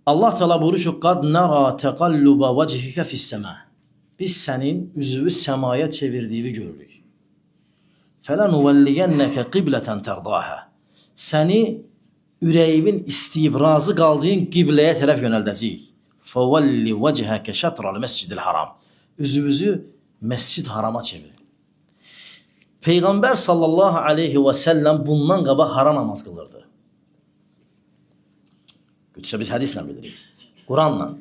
Allah Teala buyurur ki, "Qad nara taqalluba vecihike fis-sema." Biz sənin üzünü səmaya çevirdiğini görürük. "Fələnuwalliyenneke qibleten terdaha." Səni ürəyimin istəyib razı qaldığın qibləyə tərəf yönəldəcəyik. "Fəvalli vechheke şatral mescidil haram." Üzünüzü Məscid Harama çevirin. Peyğəmbər sallallahu aleyhi və səlləm bundan qabaq hara namaz qılırdı? Qüdsə biz hədislə bilirik. Quranla.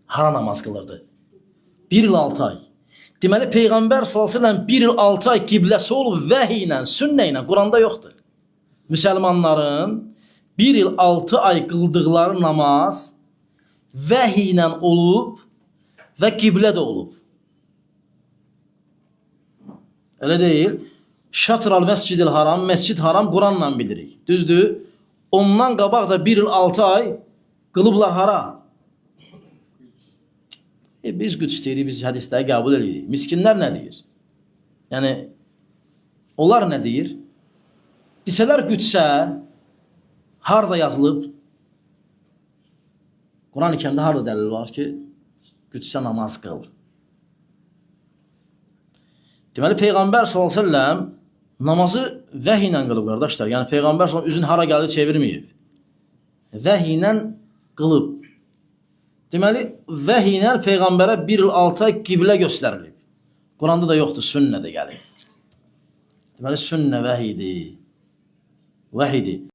Hara namaz qılırdı? 1 il 6 ay. Deməli Peyğəmbər sallallahu aleyhi və səlləm 1 il 6 ay qibləsi olub vəhiy ilə, sünnə ilə, Quranda yoxdur. Müsəlmanların 1 il 6 ay qıldıqları namaz vəhiy ilə olub və qiblə də olub. Elə deyil. Şatral Məscidil Haram, Məscid Haram Quranla bilirik. Düzdür? Ondan qabaq da 1 il 6 ay qılıblar hara? Biz Qüds deyirik, biz hədisləri qəbul edirik. Miskinlər nə deyir? Yəni, onlar nə deyir? Desələr Qüdsə harada yazılıb? Quran-ı Kərimdə harada dəlil var ki, Qüdsə namaz qıl? Deməli, Peyğəmbər s.ə.v namazı vəhiy ilə qılıb, qardaşlar. Yəni, Peyğəmbər s.ə.v üzün hara gəldi çevirməyib. Vəhiy ilə qılıb. Deməli, vəhiy ilə Peyğəmbərə 1 il 6 ay qiblə göstərilib. Quranda da yoxdur, sünnə də gəlir. Deməli, sünnə vəhidir. Vəhidir.